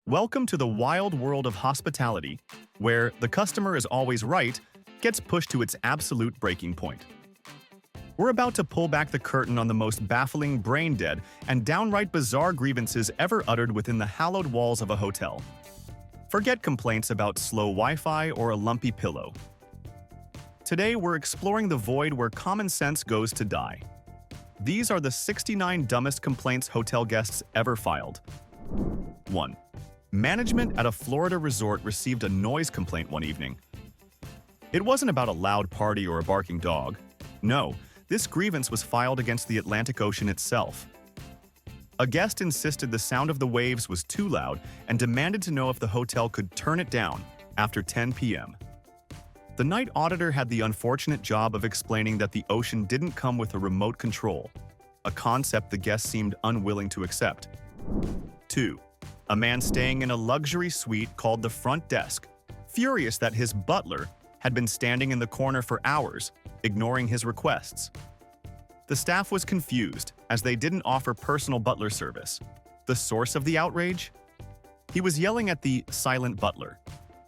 Welcome to the wild world of hospitality, where the customer is always right gets pushed to its absolute breaking point. We're about to pull back the curtain on the most baffling, brain-dead, and downright bizarre grievances ever uttered within the hallowed walls of a hotel. Forget complaints about slow Wi-Fi or a lumpy pillow. Today, we're exploring the void where common sense goes to die. These are the 69 dumbest complaints hotel guests ever filed. 1. Management at a Florida resort received a noise complaint one evening. It wasn't about a loud party or a barking dog. No, this grievance was filed against the Atlantic Ocean itself. A guest insisted the sound of the waves was too loud and demanded to know if the hotel could turn it down after 10 p.m. The night auditor had the unfortunate job of explaining that the ocean didn't come with a remote control, a concept the guest seemed unwilling to accept. 2. A man staying in a luxury suite called the front desk, furious that his butler had been standing in the corner for hours, ignoring his requests. The staff was confused, as they didn't offer personal butler service. The source of the outrage? He was yelling at the silent butler,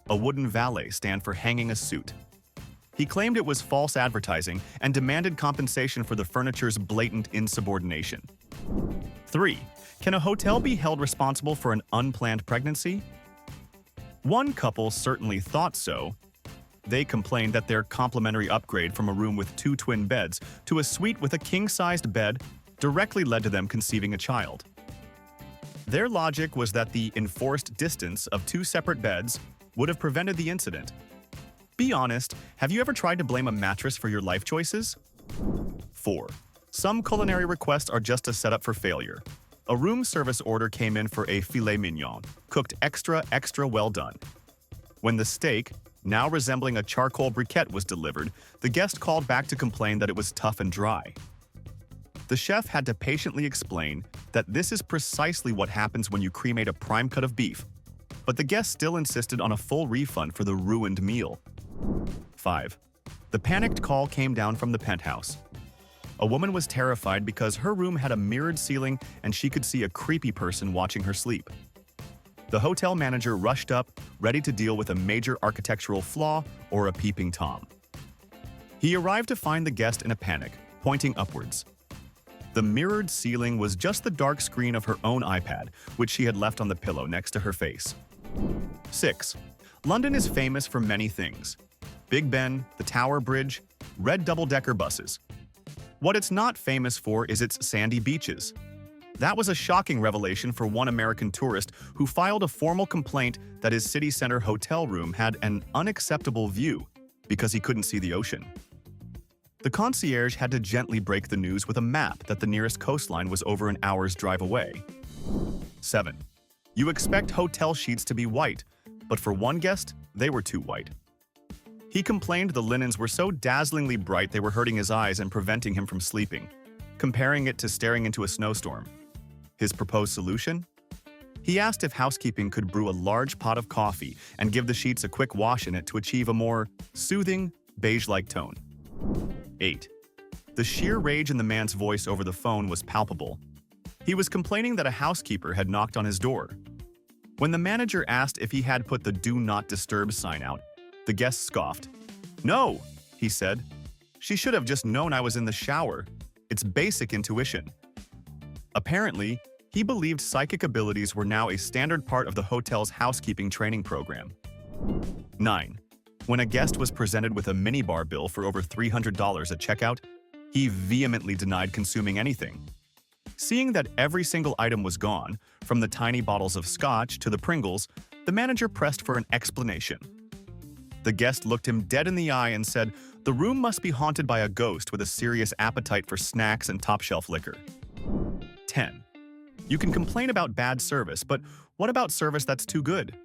a wooden valet stand for hanging a suit. He claimed it was false advertising and demanded compensation for the furniture's blatant insubordination. 3. Can a hotel be held responsible for an unplanned pregnancy? One couple certainly thought so. They complained that their complimentary upgrade from a room with 2 twin beds to a suite with a king-sized bed directly led to them conceiving a child. Their logic was that the enforced distance of 2 separate beds would have prevented the incident. Be honest, have you ever tried to blame a mattress for your life choices? 4. Some culinary requests are just a setup for failure. A room service order came in for a filet mignon, cooked extra well done. When the steak, now resembling a charcoal briquette, was delivered, the guest called back to complain that it was tough and dry. The chef had to patiently explain that this is precisely what happens when you cremate a prime cut of beef, but the guest still insisted on a full refund for the ruined meal. 5. The panicked call came down from the penthouse. A woman was terrified because her room had a mirrored ceiling and she could see a creepy person watching her sleep. The hotel manager rushed up, ready to deal with a major architectural flaw or a peeping Tom. He arrived to find the guest in a panic, pointing upwards. The mirrored ceiling was just the dark screen of her own iPad, which she had left on the pillow next to her face. 6. London is famous for many things: Big Ben, the Tower Bridge, red double-decker buses. What it's not famous for is its sandy beaches. That was a shocking revelation for one American tourist who filed a formal complaint that his city center hotel room had an unacceptable view because he couldn't see the ocean. The concierge had to gently break the news with a map that the nearest coastline was over an hour's drive away. 7. You expect hotel sheets to be white, but for one guest, they were too white. He complained the linens were so dazzlingly bright they were hurting his eyes and preventing him from sleeping, comparing it to staring into a snowstorm. His proposed solution? He asked if housekeeping could brew a large pot of coffee and give the sheets a quick wash in it to achieve a more soothing, beige-like tone. 8. The sheer rage in the man's voice over the phone was palpable. He was complaining that a housekeeper had knocked on his door. When the manager asked if he had put the "Do Not Disturb" sign out, the guest scoffed. "No," he said. "She should have just known I was in the shower. It's basic intuition." Apparently, he believed psychic abilities were now a standard part of the hotel's housekeeping training program. 9. When a guest was presented with a minibar bill for over $300 at checkout, he vehemently denied consuming anything. Seeing that every single item was gone, from the tiny bottles of scotch to the Pringles, the manager pressed for an explanation. The guest looked him dead in the eye and said the room must be haunted by a ghost with a serious appetite for snacks and top-shelf liquor. 10. You can complain about bad service, but what about service that's too good?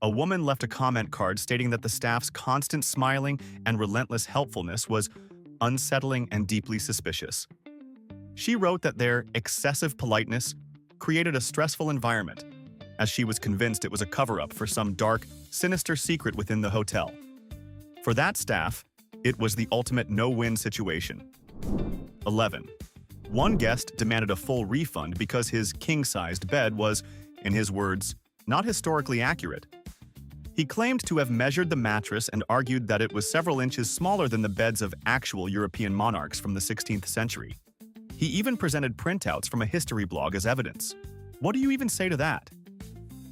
A woman left a comment card stating that the staff's constant smiling and relentless helpfulness was unsettling and deeply suspicious. She wrote that their excessive politeness created a stressful environment, as she was convinced it was a cover-up for some dark, sinister secret within the hotel. For that staff, it was the ultimate no-win situation. 11. One guest demanded a full refund because his king-sized bed was, in his words, not historically accurate. He claimed to have measured the mattress and argued that it was several inches smaller than the beds of actual European monarchs from the 16th century. He even presented printouts from a history blog as evidence. What do you even say to that?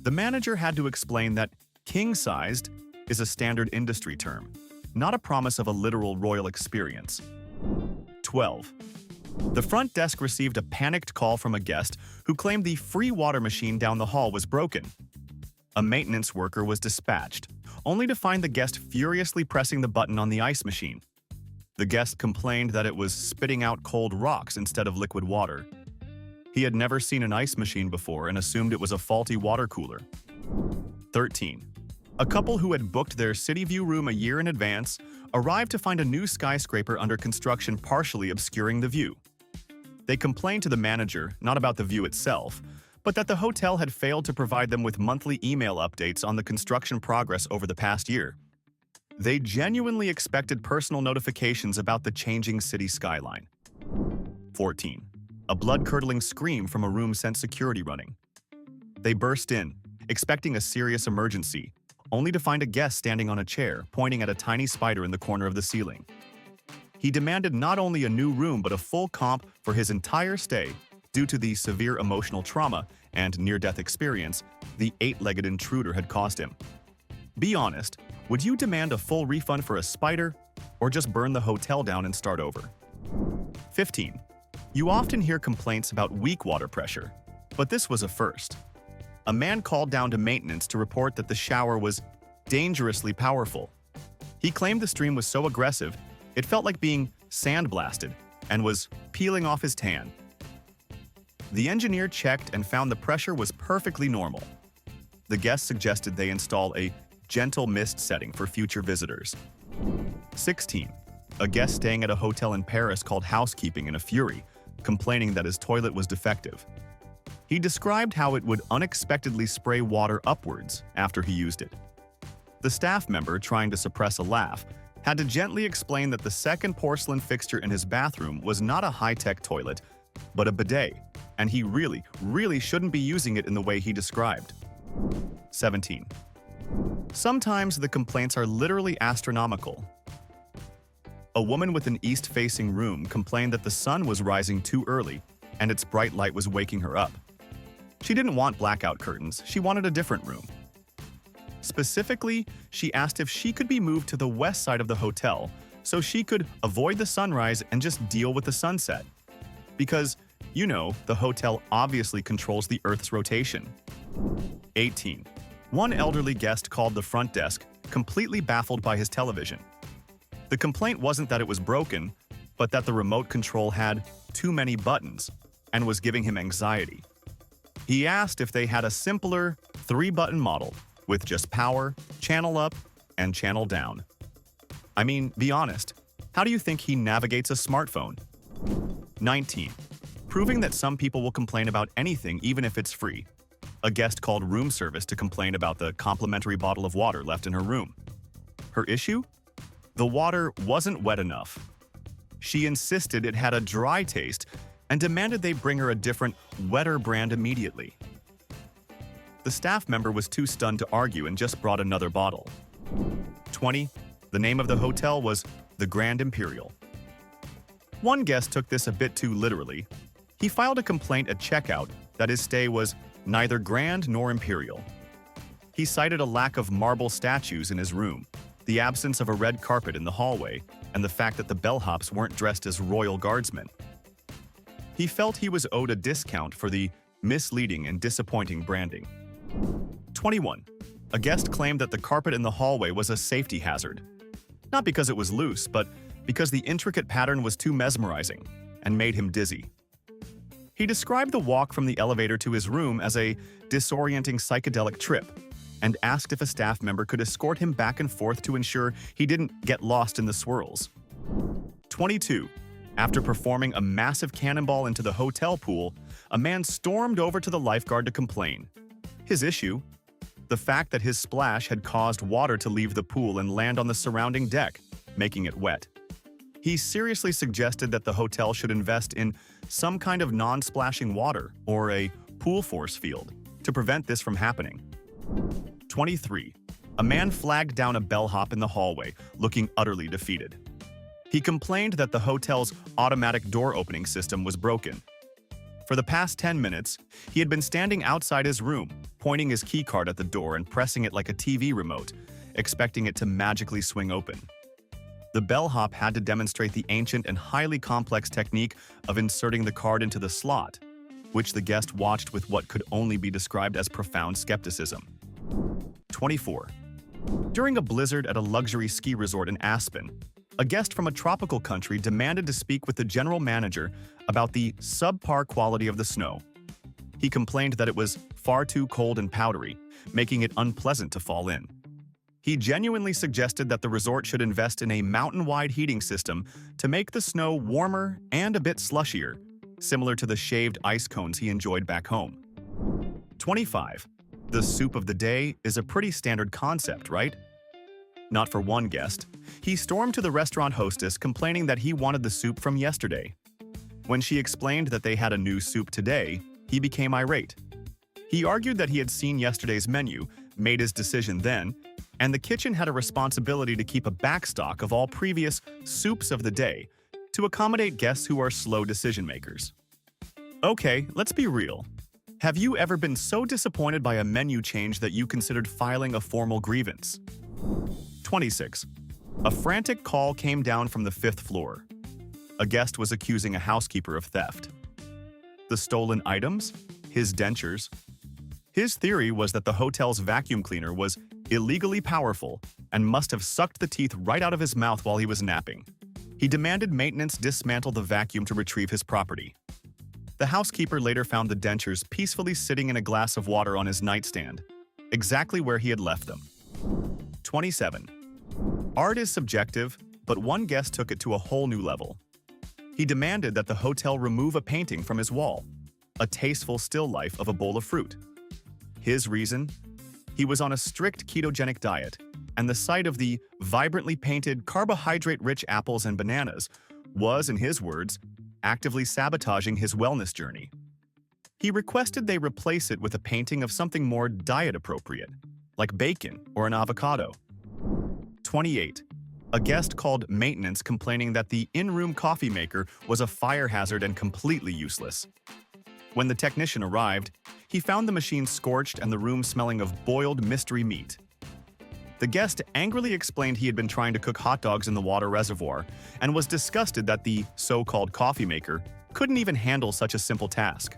The manager had to explain that king-sized is a standard industry term, not a promise of a literal royal experience. 12. The front desk received a panicked call from a guest who claimed the free water machine down the hall was broken. A maintenance worker was dispatched, only to find the guest furiously pressing the button on the ice machine. The guest complained that it was spitting out cold rocks instead of liquid water. He had never seen an ice machine before and assumed it was a faulty water cooler. 13. A couple who had booked their city view room a year in advance arrived to find a new skyscraper under construction partially obscuring the view. They complained to the manager, not about the view itself, but that the hotel had failed to provide them with monthly email updates on the construction progress over the past year. They genuinely expected personal notifications about the changing city skyline. 14. A blood-curdling scream from a room sent security running. They burst in, expecting a serious emergency, only to find a guest standing on a chair, pointing at a tiny spider in the corner of the ceiling. He demanded not only a new room but a full comp for his entire stay due to the severe emotional trauma and near-death experience the eight-legged intruder had caused him. Be honest, would you demand a full refund for a spider, or just burn the hotel down and start over? 15. You often hear complaints about weak water pressure, but this was a first. A man called down to maintenance to report that the shower was dangerously powerful. He claimed the stream was so aggressive, it felt like being sandblasted and was peeling off his tan. The engineer checked and found the pressure was perfectly normal. The guest suggested they install a gentle mist setting for future visitors. 16. A guest staying at a hotel in Paris called housekeeping in a fury, complaining that his toilet was defective. He described how it would unexpectedly spray water upwards after he used it. The staff member, trying to suppress a laugh, had to gently explain that the second porcelain fixture in his bathroom was not a high-tech toilet, but a bidet, and he really shouldn't be using it in the way he described. 17. Sometimes the complaints are literally astronomical. A woman with an east-facing room complained that the sun was rising too early and its bright light was waking her up. She didn't want blackout curtains, she wanted a different room. Specifically, she asked if she could be moved to the west side of the hotel so she could avoid the sunrise and just deal with the sunset. Because, you know, the hotel obviously controls the Earth's rotation. 18. One elderly guest called the front desk, completely baffled by his television. The complaint wasn't that it was broken, but that the remote control had too many buttons and was giving him anxiety. He asked if they had a simpler 3-button model with just power, channel up, and channel down. I mean, be honest, how do you think he navigates a smartphone? 19. Proving that some people will complain about anything even if it's free. A guest called room service to complain about the complimentary bottle of water left in her room. Her issue? The water wasn't wet enough. She insisted it had a dry taste and demanded they bring her a different, wetter brand immediately. The staff member was too stunned to argue and just brought another bottle. 20. The name of the hotel was the Grand Imperial. One guest took this a bit too literally. He filed a complaint at checkout that his stay was neither grand nor imperial. He cited a lack of marble statues in his room, the absence of a red carpet in the hallway, and the fact that the bellhops weren't dressed as royal guardsmen. He felt he was owed a discount for the misleading and disappointing branding. 21. A guest claimed that the carpet in the hallway was a safety hazard. Not because it was loose, but because the intricate pattern was too mesmerizing and made him dizzy. He described the walk from the elevator to his room as a disorienting psychedelic trip and asked if a staff member could escort him back and forth to ensure he didn't get lost in the swirls. 22. After performing a massive cannonball into the hotel pool, a man stormed over to the lifeguard to complain. His issue? The fact that his splash had caused water to leave the pool and land on the surrounding deck, making it wet. He seriously suggested that the hotel should invest in some kind of non-splashing water or a pool force field to prevent this from happening. 23. A man flagged down a bellhop in the hallway, looking utterly defeated. He complained that the hotel's automatic door opening system was broken. For the past 10 minutes, he had been standing outside his room, pointing his keycard at the door and pressing it like a TV remote, expecting it to magically swing open. The bellhop had to demonstrate the ancient and highly complex technique of inserting the card into the slot, which the guest watched with what could only be described as profound skepticism. 24. During a blizzard at a luxury ski resort in Aspen, a guest from a tropical country demanded to speak with the general manager about the subpar quality of the snow. He complained that it was far too cold and powdery, making it unpleasant to fall in. He genuinely suggested that the resort should invest in a mountain-wide heating system to make the snow warmer and a bit slushier, similar to the shaved ice cones he enjoyed back home. 25. The soup of the day is a pretty standard concept, right? Not for one guest. He stormed to the restaurant hostess complaining that he wanted the soup from yesterday. When she explained that they had a new soup today, he became irate. He argued that he had seen yesterday's menu, made his decision then, and the kitchen had a responsibility to keep a backstock of all previous soups of the day to accommodate guests who are slow decision makers. Okay, let's be real. Have you ever been so disappointed by a menu change that you considered filing a formal grievance? 26. A frantic call came down from the 5th floor. A guest was accusing a housekeeper of theft. The stolen items? His dentures. His theory was that the hotel's vacuum cleaner was illegally powerful and must have sucked the teeth right out of his mouth while he was napping. He demanded maintenance dismantle the vacuum to retrieve his property. The housekeeper later found the dentures peacefully sitting in a glass of water on his nightstand, exactly where he had left them. 27. Art is subjective, but one guest took it to a whole new level. He demanded that the hotel remove a painting from his wall, a tasteful still life of a bowl of fruit. His reason? He was on a strict ketogenic diet, and the sight of the vibrantly painted, carbohydrate-rich apples and bananas was, in his words, actively sabotaging his wellness journey. He requested they replace it with a painting of something more diet-appropriate, like bacon or an avocado. 28. A guest called maintenance complaining that the in-room coffee maker was a fire hazard and completely useless. When the technician arrived, he found the machine scorched and the room smelling of boiled mystery meat. The guest angrily explained he had been trying to cook hot dogs in the water reservoir and was disgusted that the so-called coffee maker couldn't even handle such a simple task.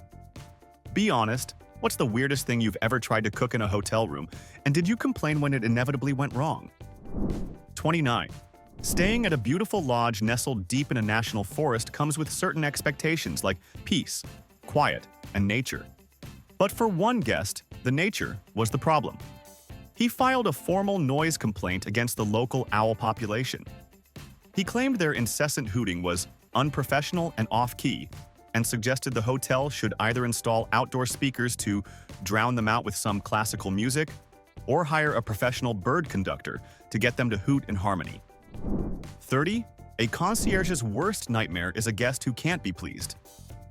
Be honest, what's the weirdest thing you've ever tried to cook in a hotel room, and did you complain when it inevitably went wrong? 29. Staying at a beautiful lodge nestled deep in a national forest comes with certain expectations like peace, quiet, and nature. But for one guest, the nature was the problem. He filed a formal noise complaint against the local owl population. He claimed their incessant hooting was unprofessional and off-key, and suggested the hotel should either install outdoor speakers to drown them out with some classical music, or hire a professional bird conductor to get them to hoot in harmony. 30. A concierge's worst nightmare is a guest who can't be pleased.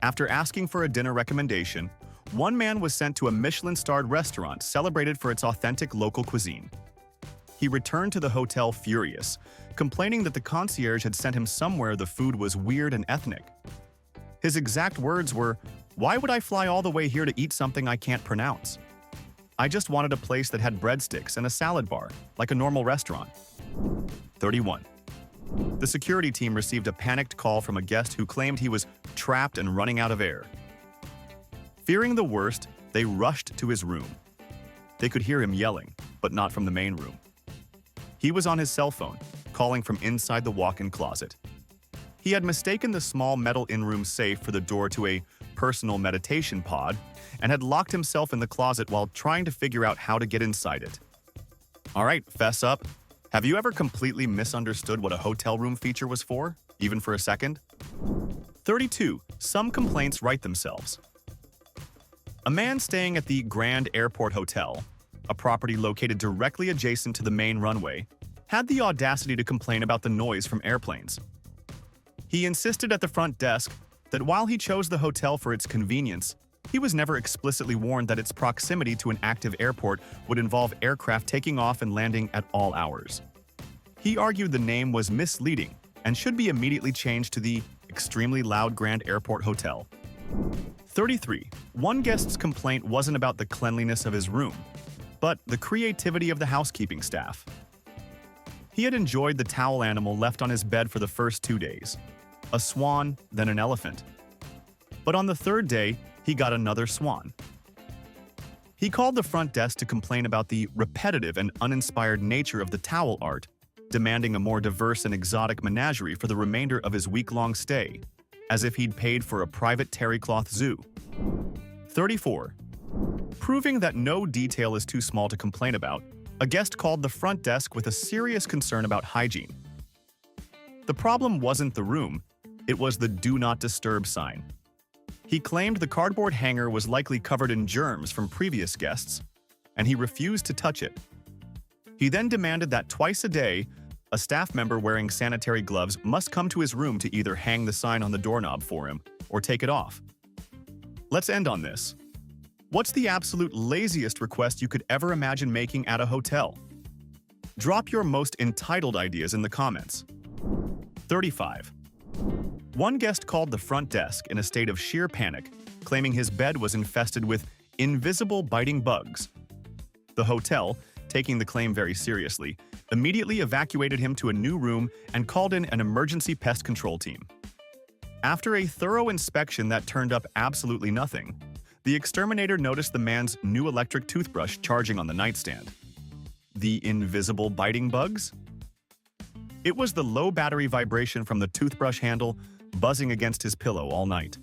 After asking for a dinner recommendation, one man was sent to a Michelin-starred restaurant celebrated for its authentic local cuisine. He returned to the hotel furious, complaining that the concierge had sent him somewhere the food was weird and ethnic. His exact words were, "Why would I fly all the way here to eat something I can't pronounce? I just wanted a place that had breadsticks and a salad bar, like a normal restaurant." 31. The security team received a panicked call from a guest who claimed he was trapped and running out of air. Fearing the worst, they rushed to his room. They could hear him yelling, but not from the main room. He was on his cell phone, calling from inside the walk-in closet. He had mistaken the small metal in-room safe for the door to a personal meditation pod and had locked himself in the closet while trying to figure out how to get inside it. All right, fess up. Have you ever completely misunderstood what a hotel room feature was for, even for a second? 32. Some complaints write themselves. A man staying at the Grand Airport Hotel, a property located directly adjacent to the main runway, had the audacity to complain about the noise from airplanes. He insisted at the front desk that while he chose the hotel for its convenience, He was never explicitly warned that its proximity to an active airport would involve aircraft taking off and landing at all hours. He argued the name was misleading and should be immediately changed to the extremely loud Grand Airport Hotel. 33. One guest's complaint wasn't about the cleanliness of his room, but the creativity of the housekeeping staff. He had enjoyed the towel animal left on his bed for the first 2 days, a swan, then an elephant. But on the third day, he got another swan. He called the front desk to complain about the repetitive and uninspired nature of the towel art, demanding a more diverse and exotic menagerie for the remainder of his week-long stay, as if he'd paid for a private terry-cloth zoo. 34. Proving that no detail is too small to complain about, a guest called the front desk with a serious concern about hygiene. The problem wasn't the room, it was the "Do Not Disturb" sign. He claimed the cardboard hanger was likely covered in germs from previous guests, and he refused to touch it. He then demanded that twice a day, a staff member wearing sanitary gloves must come to his room to either hang the sign on the doorknob for him or take it off. Let's end on this. What's the absolute laziest request you could ever imagine making at a hotel? Drop your most entitled ideas in the comments. 35. One guest called the front desk in a state of sheer panic, claiming his bed was infested with invisible biting bugs. The hotel, taking the claim very seriously, immediately evacuated him to a new room and called in an emergency pest control team. After a thorough inspection that turned up absolutely nothing, the exterminator noticed the man's new electric toothbrush charging on the nightstand. The invisible biting bugs? It was the low battery vibration from the toothbrush handle buzzing against his pillow all night.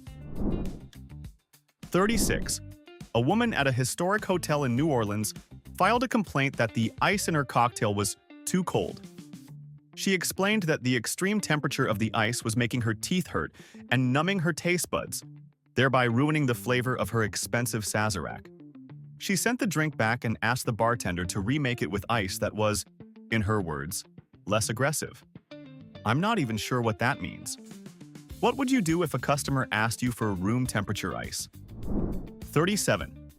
36. A woman at a historic hotel in New Orleans filed a complaint that the ice in her cocktail was too cold. She explained that the extreme temperature of the ice was making her teeth hurt and numbing her taste buds, thereby ruining the flavor of her expensive Sazerac. She sent the drink back and asked the bartender to remake it with ice that was, in her words, less aggressive. I'm not even sure what that means. What would you do if a customer asked you for room temperature ice? 37.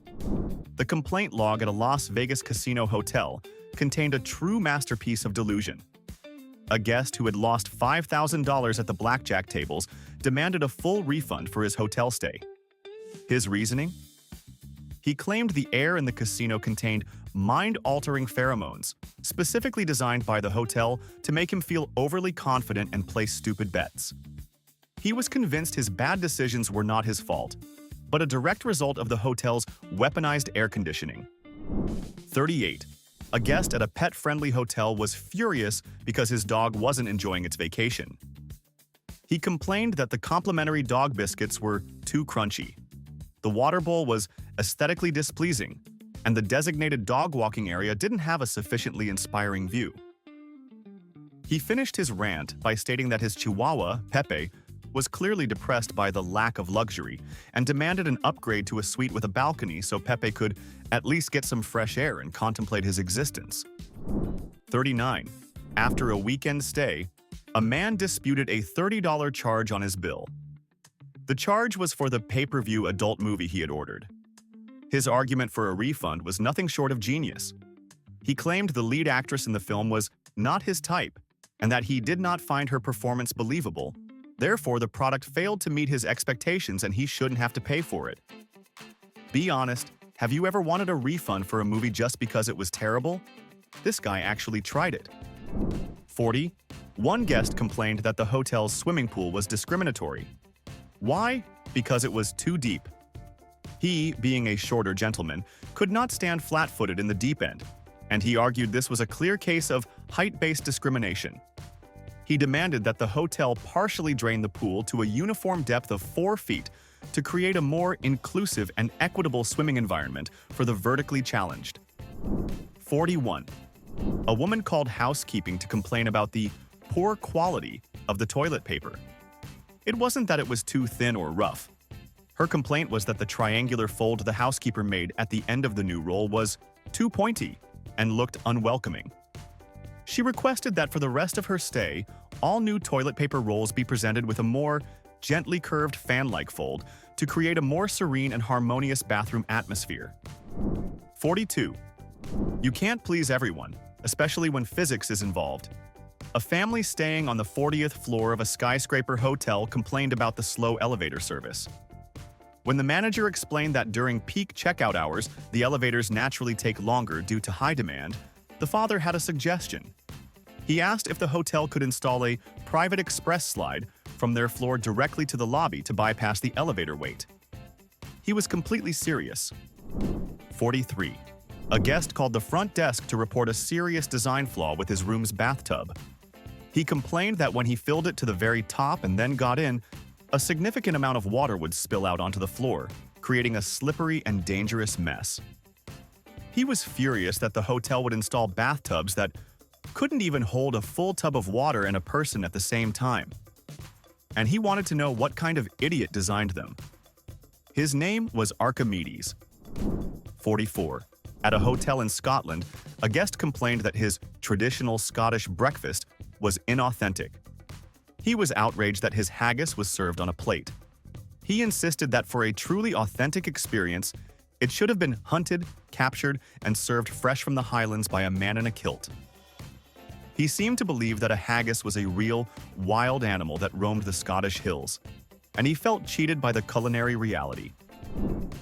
The complaint log at a Las Vegas casino hotel contained a true masterpiece of delusion. A guest who had lost $5,000 at the blackjack tables demanded a full refund for his hotel stay. His reasoning? He claimed the air in the casino contained mind-altering pheromones, specifically designed by the hotel to make him feel overly confident and place stupid bets. He was convinced his bad decisions were not his fault, but a direct result of the hotel's weaponized air conditioning. 38. A guest at a pet-friendly hotel was furious because his dog wasn't enjoying its vacation. He complained that the complimentary dog biscuits were too crunchy. The water bowl was aesthetically displeasing, and the designated dog walking area didn't have a sufficiently inspiring view. He finished his rant by stating that his chihuahua, Pepe, was clearly depressed by the lack of luxury and demanded an upgrade to a suite with a balcony so Pepe could at least get some fresh air and contemplate his existence. 39. After a weekend stay, a man disputed a $30 charge on his bill. The charge was for the pay-per-view adult movie he had ordered. His argument for a refund was nothing short of genius. He claimed the lead actress in the film was not his type and that he did not find her performance believable. Therefore, the product failed to meet his expectations and he shouldn't have to pay for it. Be honest, have you ever wanted a refund for a movie just because it was terrible? This guy actually tried it. 40. One guest complained that the hotel's swimming pool was discriminatory. Why? Because it was too deep. He, being a shorter gentleman, could not stand flat-footed in the deep end, and he argued this was a clear case of height-based discrimination. He demanded that the hotel partially drain the pool to a uniform depth of 4 feet to create a more inclusive and equitable swimming environment for the vertically challenged. 41. A woman called housekeeping to complain about the poor quality of the toilet paper. It wasn't that it was too thin or rough. Her complaint was that the triangular fold the housekeeper made at the end of the new roll was too pointy and looked unwelcoming. She requested that for the rest of her stay, all new toilet paper rolls be presented with a more gently curved fan-like fold to create a more serene and harmonious bathroom atmosphere. 42. You can't please everyone, especially when physics is involved. A family staying on the 40th floor of a skyscraper hotel complained about the slow elevator service. When the manager explained that during peak checkout hours, the elevators naturally take longer due to high demand, the father had a suggestion. He asked if the hotel could install a private express slide from their floor directly to the lobby to bypass the elevator wait. He was completely serious. 43. A guest called the front desk to report a serious design flaw with his room's bathtub. He complained that when he filled it to the very top and then got in, a significant amount of water would spill out onto the floor, creating a slippery and dangerous mess. He was furious that the hotel would install bathtubs that couldn't even hold a full tub of water and a person at the same time. And he wanted to know what kind of idiot designed them. His name was Archimedes. 44. At a hotel in Scotland, a guest complained that his traditional Scottish breakfast was inauthentic. He was outraged that his haggis was served on a plate. He insisted that for a truly authentic experience, it should have been hunted, captured, and served fresh from the Highlands by a man in a kilt. He seemed to believe that a haggis was a real, wild animal that roamed the Scottish hills, and he felt cheated by the culinary reality.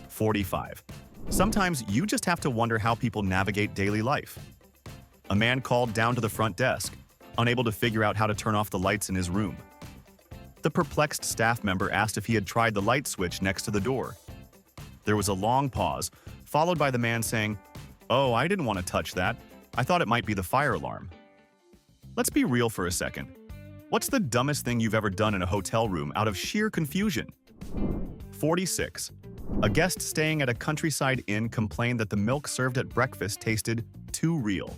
45. Sometimes you just have to wonder how people navigate daily life. A man called down to the front desk, unable to figure out how to turn off the lights in his room. The perplexed staff member asked if he had tried the light switch next to the door. There was a long pause, followed by the man saying, "Oh, I didn't want to touch that. I thought it might be the fire alarm." Let's be real for a second. What's the dumbest thing you've ever done in a hotel room out of sheer confusion? 46. A guest staying at a countryside inn complained that the milk served at breakfast tasted too real.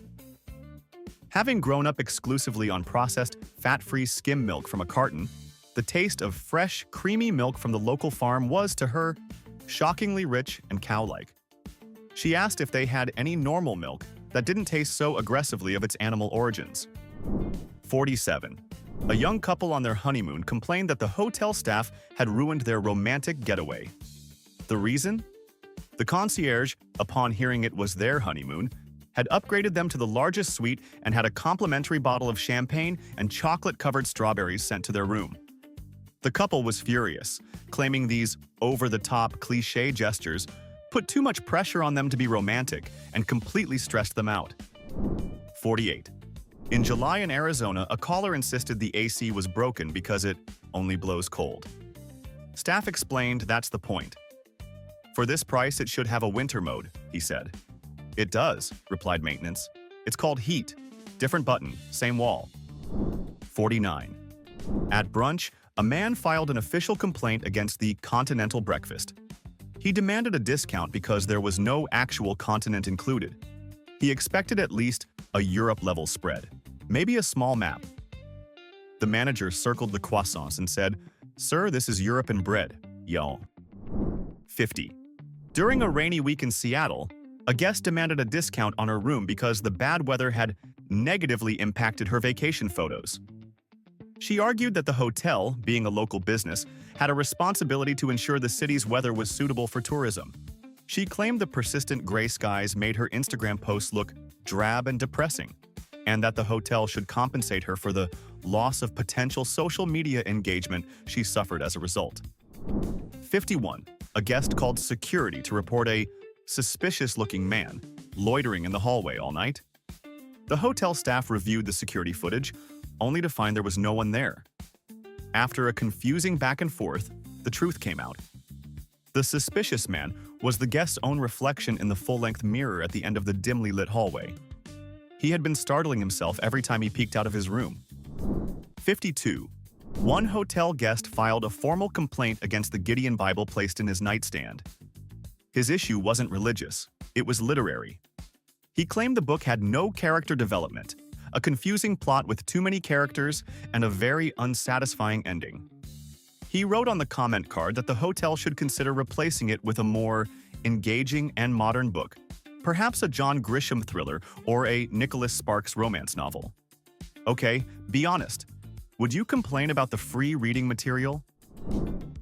Having grown up exclusively on processed, fat-free skim milk from a carton, the taste of fresh, creamy milk from the local farm was, to her, shockingly rich and cow-like. She asked if they had any normal milk that didn't taste so aggressively of its animal origins. 47. A young couple on their honeymoon complained that the hotel staff had ruined their romantic getaway. The reason? The concierge, upon hearing it was their honeymoon, had upgraded them to the largest suite and had a complimentary bottle of champagne and chocolate-covered strawberries sent to their room. The couple was furious, claiming these over-the-top cliché gestures put too much pressure on them to be romantic and completely stressed them out. 48. In July in Arizona, a caller insisted the AC was broken because it only blows cold. Staff explained that's the point. "For this price, it should have a winter mode," he said. "It does," replied maintenance. "It's called heat. Different button, same wall." 49. At brunch, a man filed an official complaint against the continental breakfast. He demanded a discount because there was no actual continent included. He expected at least a Europe-level spread, maybe a small map. The manager circled the croissants and said, "Sir, this is Europe in bread, y'all." 50. During a rainy week in Seattle, a guest demanded a discount on her room because the bad weather had negatively impacted her vacation photos. She argued that the hotel, being a local business, had a responsibility to ensure the city's weather was suitable for tourism. She claimed the persistent gray skies made her Instagram posts look drab and depressing, and that the hotel should compensate her for the loss of potential social media engagement she suffered as a result. 51. A guest called security to report a suspicious-looking man loitering in the hallway all night. The hotel staff reviewed the security footage, only to find there was no one there. After a confusing back and forth, the truth came out. The suspicious man was the guest's own reflection in the full-length mirror at the end of the dimly lit hallway. He had been startling himself every time he peeked out of his room. 52. One hotel guest filed a formal complaint against the Gideon Bible placed in his nightstand. His issue wasn't religious, it was literary. He claimed the book had no character development, a confusing plot with too many characters, and a very unsatisfying ending. He wrote on the comment card that the hotel should consider replacing it with a more engaging and modern book, perhaps a John Grisham thriller or a Nicholas Sparks romance novel. Okay, be honest. Would you complain about the free reading material?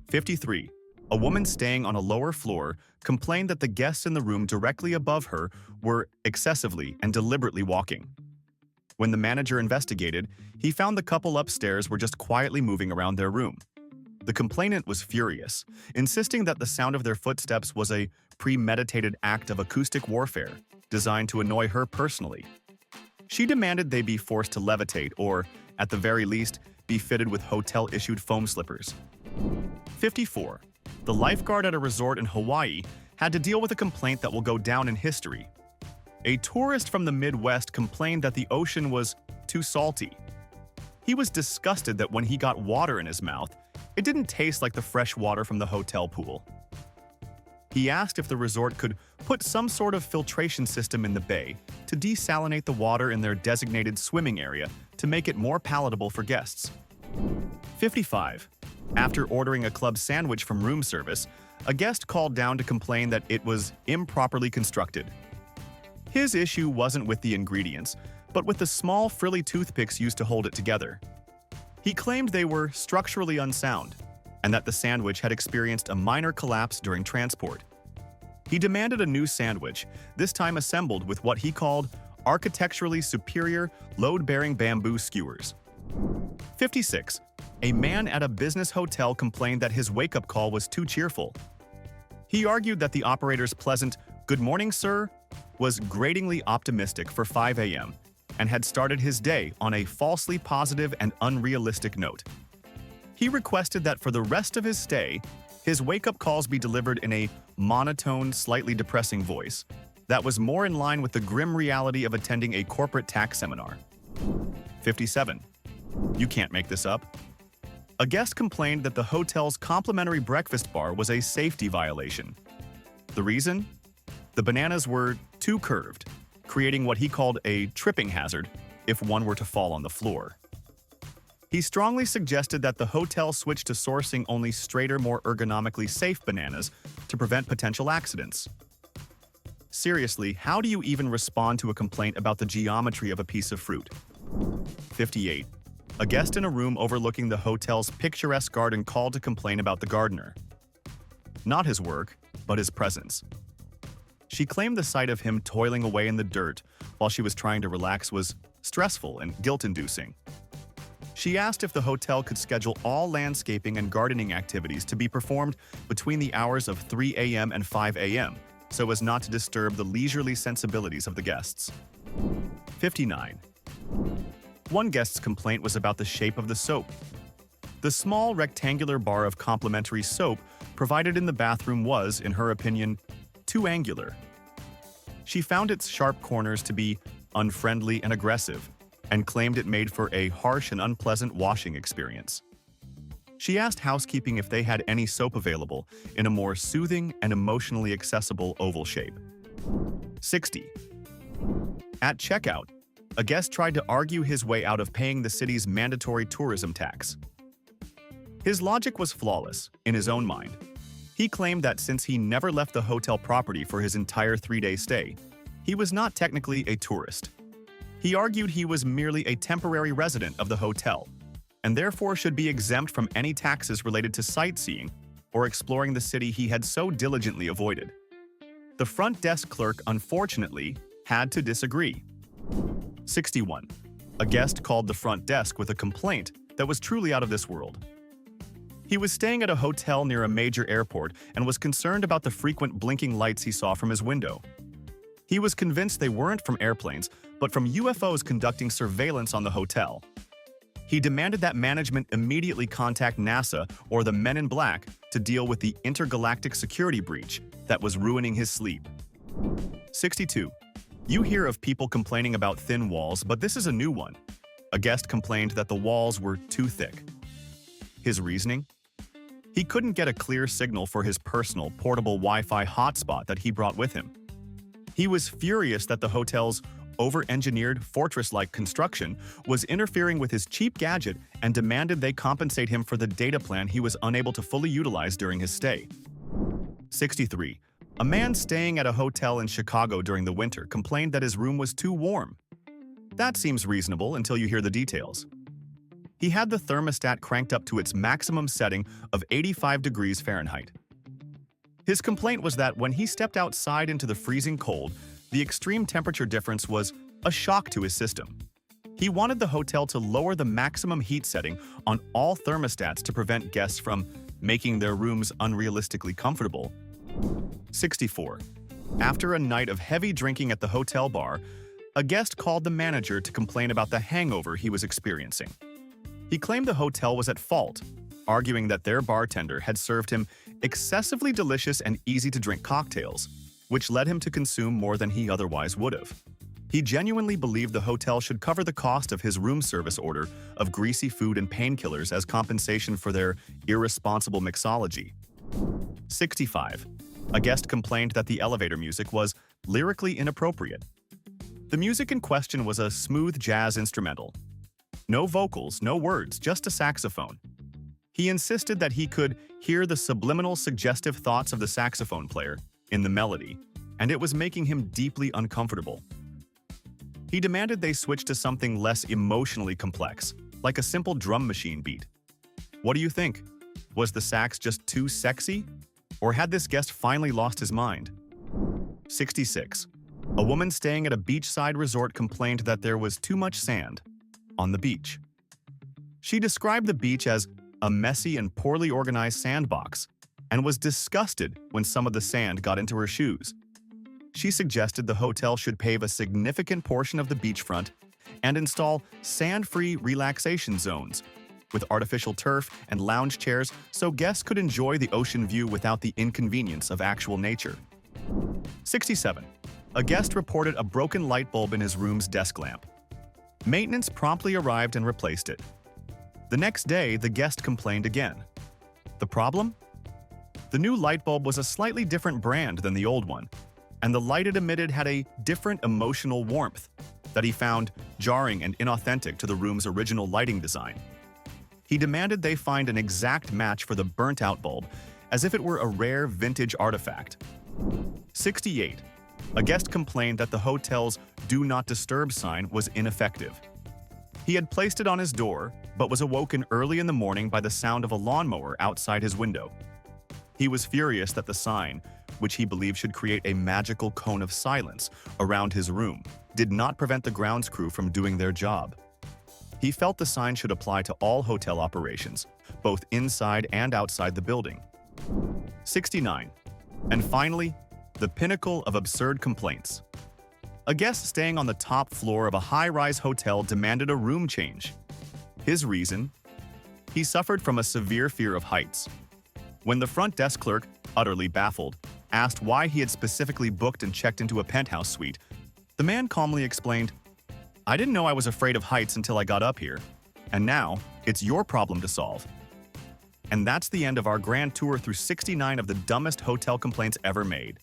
53. A woman staying on a lower floor complained that the guests in the room directly above her were excessively and deliberately walking. When the manager investigated, he found the couple upstairs were just quietly moving around their room. The complainant was furious, insisting that the sound of their footsteps was a premeditated act of acoustic warfare designed to annoy her personally. She demanded they be forced to levitate or, at the very least, be fitted with hotel-issued foam slippers. 54. The lifeguard at a resort in Hawaii had to deal with a complaint that will go down in history. A tourist from the Midwest complained that the ocean was too salty. He was disgusted that when he got water in his mouth, it didn't taste like the fresh water from the hotel pool. He asked if the resort could put some sort of filtration system in the bay to desalinate the water in their designated swimming area to make it more palatable for guests. 55. After ordering a club sandwich from room service, a guest called down to complain that it was improperly constructed. His issue wasn't with the ingredients, but with the small, frilly toothpicks used to hold it together. He claimed they were structurally unsound, and that the sandwich had experienced a minor collapse during transport. He demanded a new sandwich, this time assembled with what he called architecturally superior, load-bearing bamboo skewers. 56. A man at a business hotel complained that his wake-up call was too cheerful. He argued that the operator's pleasant "Good morning, sir" was gratingly optimistic for 5 a.m. and had started his day on a falsely positive and unrealistic note. He requested that for the rest of his stay, his wake-up calls be delivered in a monotone, slightly depressing voice that was more in line with the grim reality of attending a corporate tax seminar. 57. You can't make this up. A guest complained that the hotel's complimentary breakfast bar was a safety violation. The reason? The bananas were too curved, creating what he called a tripping hazard if one were to fall on the floor. He strongly suggested that the hotel switch to sourcing only straighter, more ergonomically safe bananas to prevent potential accidents. Seriously, how do you even respond to a complaint about the geometry of a piece of fruit? 58. A guest in a room overlooking the hotel's picturesque garden called to complain about the gardener. Not his work, but his presence. She claimed the sight of him toiling away in the dirt while she was trying to relax was stressful and guilt-inducing. She asked if the hotel could schedule all landscaping and gardening activities to be performed between the hours of 3 a.m. and 5 a.m. so as not to disturb the leisurely sensibilities of the guests. 59. One guest's complaint was about the shape of the soap. The small rectangular bar of complimentary soap provided in the bathroom was, in her opinion, too angular. She found its sharp corners to be unfriendly and aggressive, and claimed it made for a harsh and unpleasant washing experience. She asked housekeeping if they had any soap available in a more soothing and emotionally accessible oval shape. 60. At checkout, a guest tried to argue his way out of paying the city's mandatory tourism tax. His logic was flawless, in his own mind. He claimed that since he never left the hotel property for his entire 3-day stay, he was not technically a tourist. He argued he was merely a temporary resident of the hotel, and therefore should be exempt from any taxes related to sightseeing or exploring the city he had so diligently avoided. The front desk clerk, unfortunately, had to disagree. 61. A guest called the front desk with a complaint that was truly out of this world. He was staying at a hotel near a major airport and was concerned about the frequent blinking lights he saw from his window. He was convinced they weren't from airplanes, but from UFOs conducting surveillance on the hotel. He demanded that management immediately contact NASA or the Men in Black to deal with the intergalactic security breach that was ruining his sleep. 62. You hear of people complaining about thin walls, but this is a new one. A guest complained that the walls were too thick. His reasoning? He couldn't get a clear signal for his personal portable Wi-Fi hotspot that he brought with him. He was furious that the hotel's over-engineered, fortress-like construction was interfering with his cheap gadget and demanded they compensate him for the data plan he was unable to fully utilize during his stay. 63. A man staying at a hotel in Chicago during the winter complained that his room was too warm. That seems reasonable until you hear the details. He had the thermostat cranked up to its maximum setting of 85 degrees Fahrenheit. His complaint was that when he stepped outside into the freezing cold, the extreme temperature difference was a shock to his system. He wanted the hotel to lower the maximum heat setting on all thermostats to prevent guests from making their rooms unrealistically comfortable. 64. After a night of heavy drinking at the hotel bar, a guest called the manager to complain about the hangover he was experiencing. He claimed the hotel was at fault, arguing that their bartender had served him excessively delicious and easy-to-drink cocktails, which led him to consume more than he otherwise would have. He genuinely believed the hotel should cover the cost of his room service order of greasy food and painkillers as compensation for their irresponsible mixology. 65. A guest complained that the elevator music was lyrically inappropriate. The music in question was a smooth jazz instrumental. No vocals, no words, just a saxophone. He insisted that he could hear the subliminal suggestive thoughts of the saxophone player in the melody, and it was making him deeply uncomfortable. He demanded they switch to something less emotionally complex, like a simple drum machine beat. What do you think? Was the sax just too sexy? Or had this guest finally lost his mind? 66. A woman staying at a beachside resort complained that there was too much sand on the beach. She described the beach as a messy and poorly organized sandbox and was disgusted when some of the sand got into her shoes. She suggested the hotel should pave a significant portion of the beachfront and install sand-free relaxation zones with artificial turf and lounge chairs so guests could enjoy the ocean view without the inconvenience of actual nature. 67. A guest reported a broken light bulb in his room's desk lamp. Maintenance promptly arrived and replaced it. The next day, the guest complained again. The problem? The new light bulb was a slightly different brand than the old one, and the light it emitted had a different emotional warmth that he found jarring and inauthentic to the room's original lighting design. He demanded they find an exact match for the burnt-out bulb, as if it were a rare vintage artifact. 68. A guest complained that the hotel's "Do Not Disturb" sign was ineffective. He had placed it on his door, but was awoken early in the morning by the sound of a lawnmower outside his window. He was furious that the sign, which he believed should create a magical cone of silence around his room, did not prevent the grounds crew from doing their job. He felt the sign should apply to all hotel operations, both inside and outside the building. 69. And finally, the pinnacle of absurd complaints. A guest staying on the top floor of a high-rise hotel demanded a room change. His reason? He suffered from a severe fear of heights. When the front desk clerk, utterly baffled, asked why he had specifically booked and checked into a penthouse suite, the man calmly explained, "I didn't know I was afraid of heights until I got up here, and now it's your problem to solve." And that's the end of our grand tour through 69 of the dumbest hotel complaints ever made.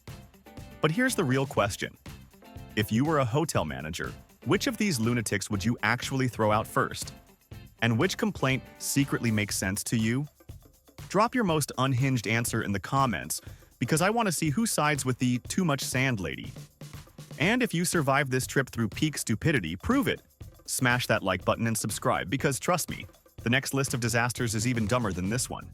But here's the real question. If you were a hotel manager, which of these lunatics would you actually throw out first? And which complaint secretly makes sense to you? Drop your most unhinged answer in the comments, because I want to see who sides with the too much sand lady. And if you survived this trip through peak stupidity, prove it. Smash that like button and subscribe, because trust me, the next list of disasters is even dumber than this one.